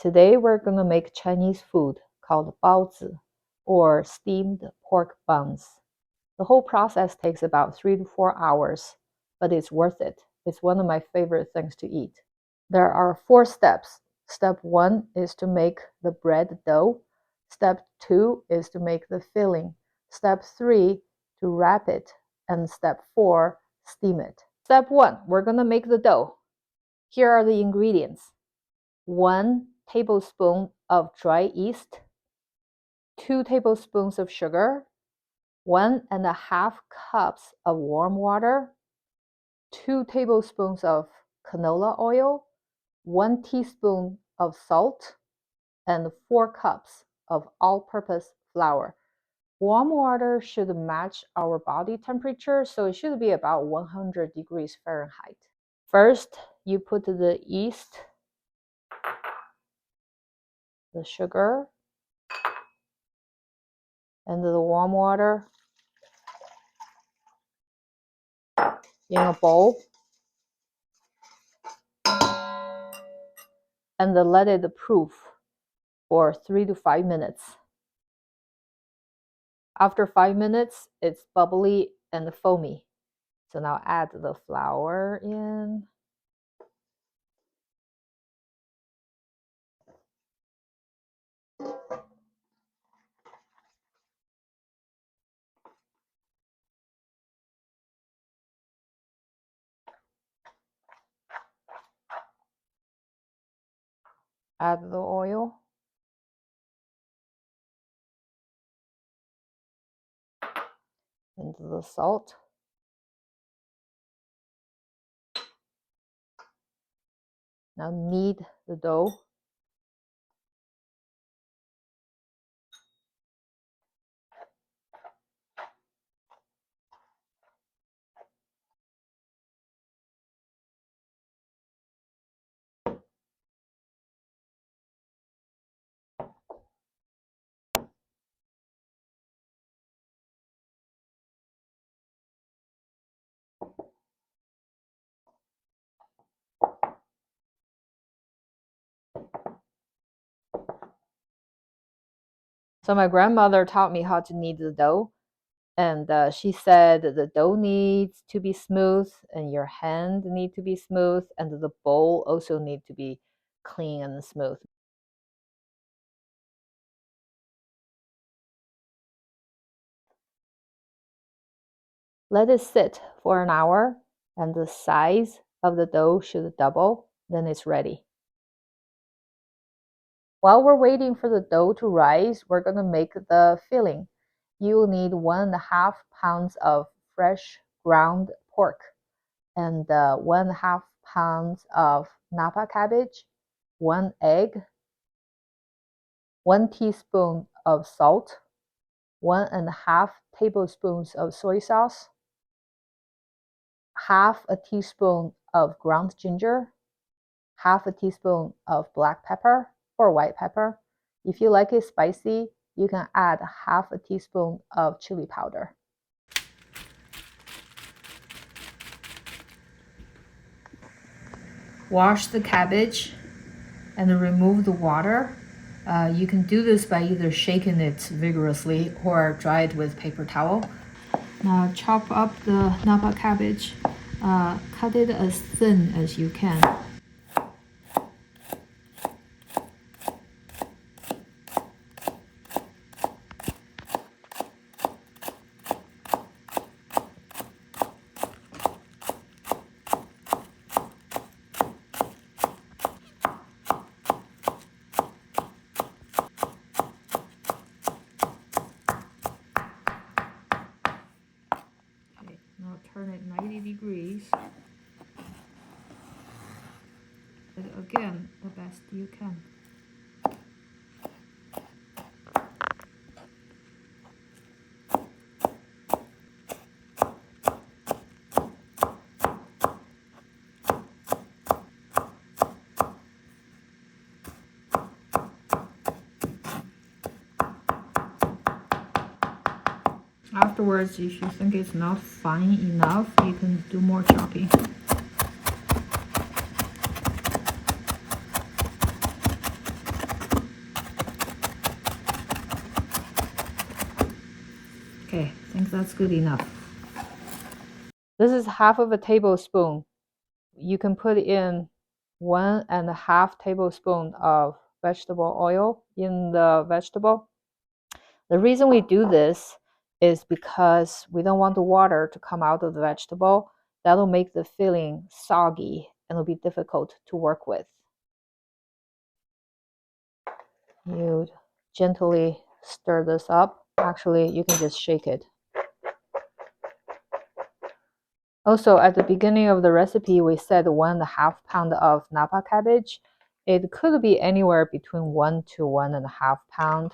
Today we're going to make Chinese food called Baozi, or steamed pork buns. The whole process takes about 3 to 4 hours, but it's worth it. It's one of my favorite things to eat. There are 4 steps. Step 1 is to make the bread dough. Step 2 is to make the filling. Step 3, to wrap it. And step 4, steam it. Step 1, we're going to make the dough. Here are the ingredients. 1 tablespoon of dry yeast, 2 tablespoons of sugar, 1.5 cups of warm water, 2 tablespoons of canola oil, 1 teaspoon of salt, and 4 cups of all-purpose flour. Warm water should match our body temperature, so it should be about 100 degrees Fahrenheit. First, you put the yeast, the sugar, and the warm water in a bowl, and then let it proof for 3 to 5 minutes. After 5 minutes, it's bubbly and foamy. So now add the flour in. Add the oil. And the salt. Now knead the dough. So my grandmother taught me how to knead the dough, and she said the dough needs to be smooth, and your hand need to be smooth, and the bowl also need to be clean and smooth. Let it sit for an hour, and the size of the dough should double, then it's ready. While we're waiting for the dough to rise, we're going to make the filling. You will need 1.5 pounds of fresh ground pork and 1.5 pounds of napa cabbage, 1 egg, 1 teaspoon of salt, 1.5 tablespoons of soy sauce, half a teaspoon of ground ginger, half a teaspoon of black pepper or white pepper. If you like it spicy, you can add half a teaspoon of chili powder. Wash the cabbage and remove the water. You can do this by either shaking it vigorously or dry it with paper towel. Now chop up the napa cabbage. Cut it as thin as you can. Now turn it 90 degrees. And again, the best you can. Afterwards, if you think it's not fine enough, you can do more chopping. that's good enough. This is half of a tablespoon. You can put in 1.5 tablespoon of vegetable oil in the vegetable. The reason we do this is because we don't want the water to come out of the vegetable. That'll make the filling soggy and it'll be difficult to work with. You gently stir this up. Actually, you can just shake it. Also, at the beginning of the recipe, we said 1.5 pound of napa cabbage. It could be anywhere between 1 to 1.5 pound.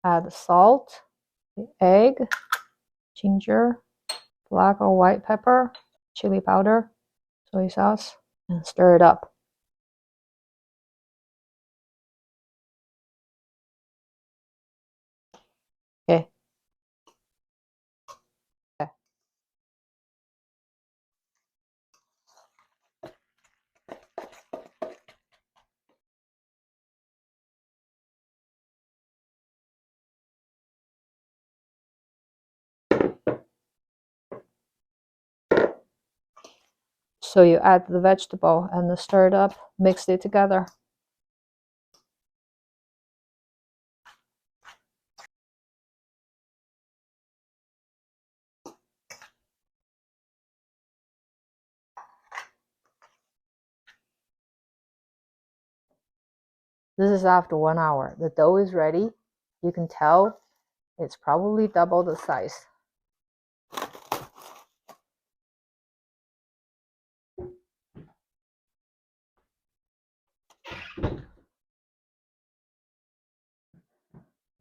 Add salt, egg, ginger, black or white pepper, chili powder, soy sauce, and stir it up. Okay. So you add the vegetable and stir it up, mix it together. This is after 1 hour. The dough is ready. You can tell it's probably double the size.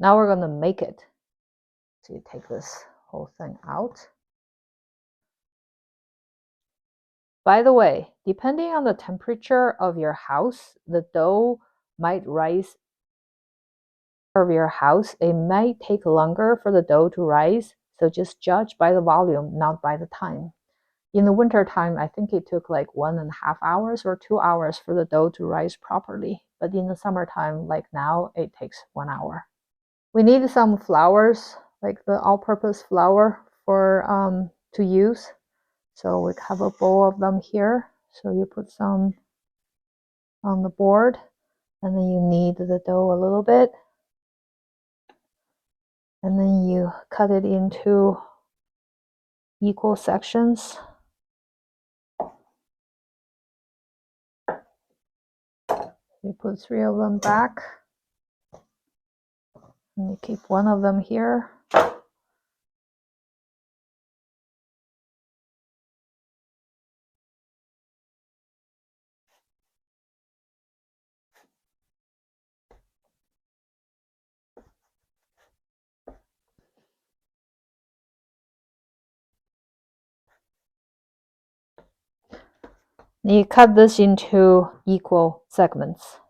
Now we're going to make it. So you take this whole thing out. By the way, depending on the temperature of your house, the dough might rise of your house. It might take longer for the dough to rise, so just judge by the volume, not by the time. In the winter time, I think it took like 1.5 hours or 2 hours for the dough to rise properly. But in the summertime, like now, it takes 1 hour. We need some flours, like the all-purpose flour for to use. So we have a bowl of them here. So you put some on the board, and then you knead the dough a little bit. And then you cut it into equal sections. You put 3 of them back. And you keep 1 of them here. You cut this into equal segments.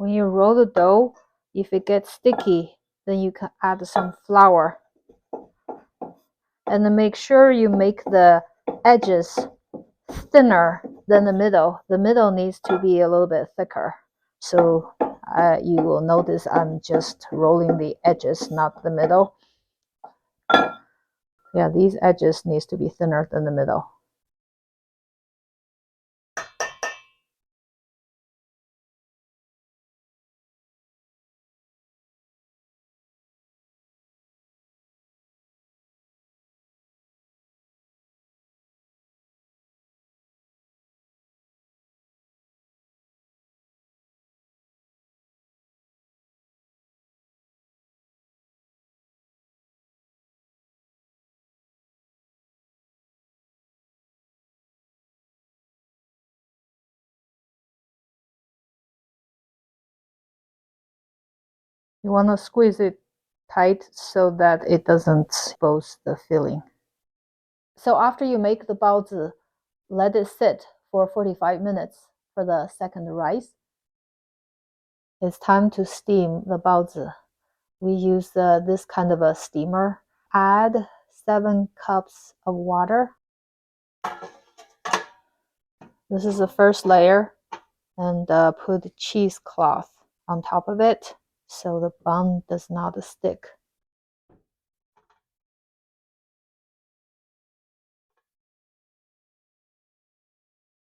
When you roll the dough, if it gets sticky, then you can add some flour. And then make sure you make the edges thinner than the middle. The middle needs to be a little bit thicker. So you will notice I'm just rolling the edges, not the middle. Yeah, these edges needs to be thinner than the middle. You want to squeeze it tight so that it doesn't expose the filling. So after you make the baozi, let it sit for 45 minutes for the second rise. It's time to steam the baozi. We use this kind of a steamer. Add 7 cups of water. This is the first layer, and put cheesecloth on top of it so the bun does not stick.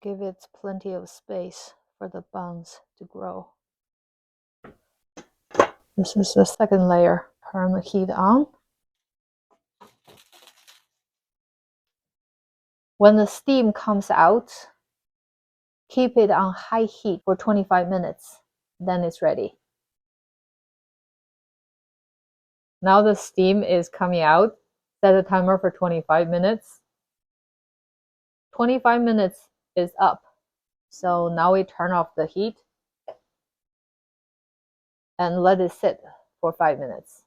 Give it plenty of space for the buns to grow. This is the second layer. Turn the heat on. When the steam comes out, keep it on high heat for 25 minutes. Then it's ready. Now the steam is coming out. Set a timer for 25 minutes. 25 minutes is up. So now we turn off the heat and let it sit for 5 minutes.